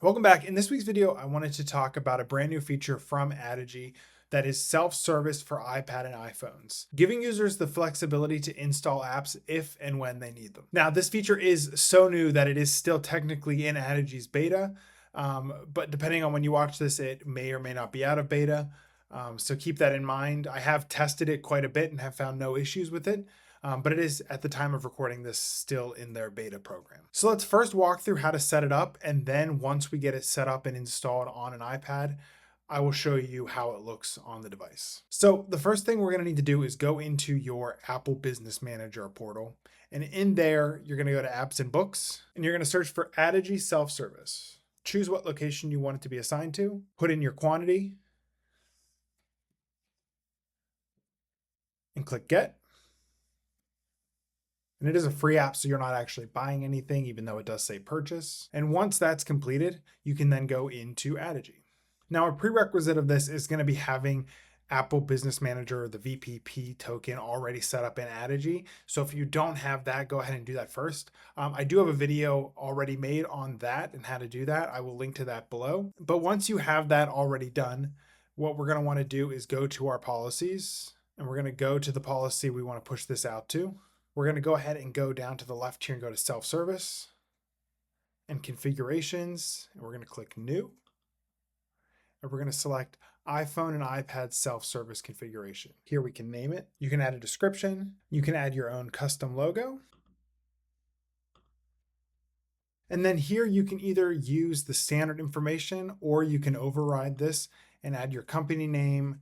Welcome back. In this week's video, I wanted to talk about a brand new feature from Addigy that is self-service for iPad and iPhones, giving users the flexibility to install apps if and when they need them. Now, this feature is so new that it is still technically in Addigy's beta, but depending on when you watch this, it may or may not be out of beta. So keep that in mind. I have tested it quite a bit and have found no issues with it. But it is, at the time of recording this, still in their beta program. So let's first walk through how to set it up, and then once we get it set up and installed on an iPad, I will show you how it looks on the device. So the first thing we're going to need to do is go into your Apple Business Manager portal, and in there, you're going to go to Apps and Books, and you're going to search for Addigy Self-Service. Choose what location you want it to be assigned to, put in your quantity, and click Get. And it is a free app, so you're not actually buying anything, even though it does say purchase. And once that's completed, you can then go into Addigy. Now, a prerequisite of this is going to be having Apple Business Manager, the VPP token, already set up in Addigy. So if you don't have that, go ahead and do that first. I do have a video already made on that and how to do that. I will link to that below. But once you have that already done, what we're going to want to do is go to our policies, and we're going to go to the policy we want to push this out to. We're going to go ahead and go down to the left here and go to self-service and configurations. And we're going to click new. And we're going to select iPhone and iPad self-service configuration. Here we can name it. You can add a description. You can add your own custom logo. And then here you can either use the standard information or you can override this and add your company name,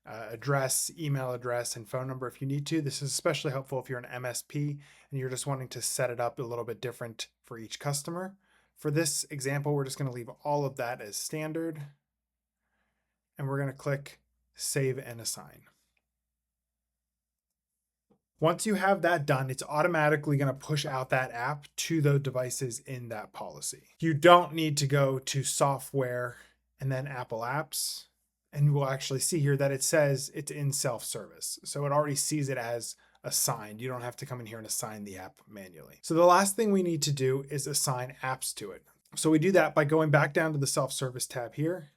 address, email address, and phone number if you need to. This is especially helpful if you're an MSP and you're just wanting to set it up a little bit different for each customer. For this example, we're just going to leave all of that as standard, and we're going to click Save and Assign. Once you have that done, it's automatically going to push out that app to the devices in that policy. You don't need to go to Software and then Apple Apps. And we'll actually see here that it says it's in self-service. So it already sees it as assigned. You don't have to come in here and assign the app manually. So the last thing we need to do is assign apps to it. So we do that by going back down to the self-service tab here,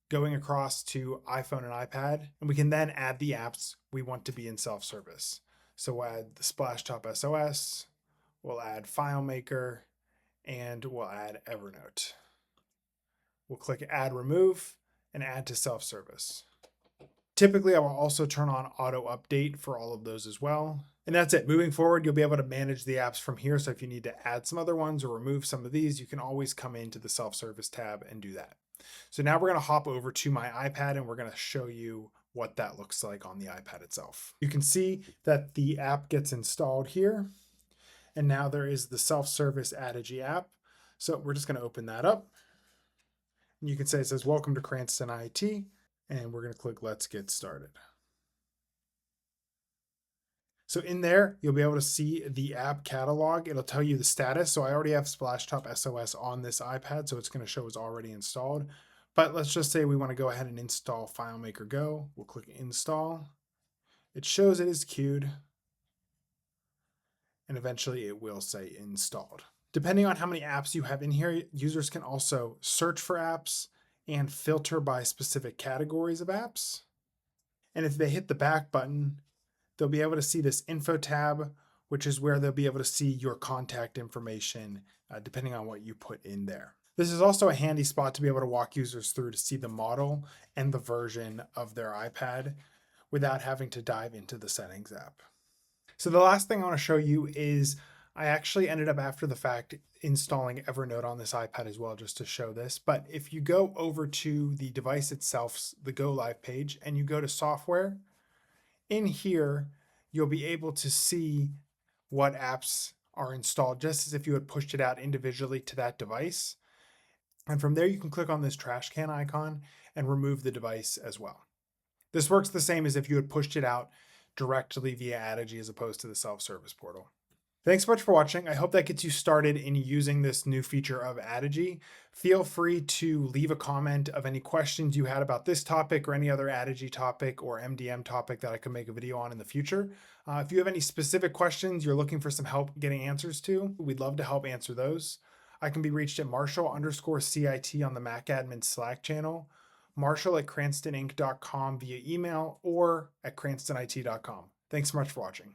going across to iPhone and iPad, and we can then add the apps we want to be in self-service. So we'll add the Splashtop SOS, we'll add FileMaker, and we'll add Evernote. We'll click Add Remove, and add to self-service. Typically, I will also turn on auto update for all of those as well. And that's it. Moving forward, you'll be able to manage the apps from here. So if you need to add some other ones or remove some of these, you can always come into the self-service tab and do that. So now we're going to hop over to my iPad and we're going to show you what that looks like on the iPad itself. You can see that the app gets installed here. And now there is the self-service Addigy app. So we're just going to open that up. You can say it says, welcome to Cranston IT, and we're going to click Let's Get Started. So in there, you'll be able to see the app catalog. It'll tell you the status. So I already have Splashtop SOS on this iPad, so it's going to show it's already installed. But let's just say we want to go ahead and install FileMaker Go. We'll click Install. It shows it is queued, and eventually it will say installed. Depending on how many apps you have in here, users can also search for apps and filter by specific categories of apps. And if they hit the back button, they'll be able to see this info tab, which is where they'll be able to see your contact information, depending on what you put in there. This is also a handy spot to be able to walk users through to see the model and the version of their iPad without having to dive into the settings app. So the last thing I want to show you is I actually ended up after the fact installing Evernote on this iPad as well, just to show this. But if you go over to the device itself, the Go Live page, and you go to software, in here, you'll be able to see what apps are installed, just as if you had pushed it out individually to that device. And from there, you can click on this trash can icon and remove the device as well. This works the same as if you had pushed it out directly via Addigy as opposed to the self-service portal. Thanks so much for watching. I hope that gets you started in using this new feature of Addigy. Feel free to leave a comment of any questions you had about this topic or any other Addigy topic or MDM topic that I could make a video on in the future. If you have any specific questions you're looking for some help getting answers to, we'd love to help answer those. I can be reached at Marshall_CIT on the Mac Admin Slack channel, Marshall@CranstonInc.com via email, or at CranstonIT.com. Thanks so much for watching.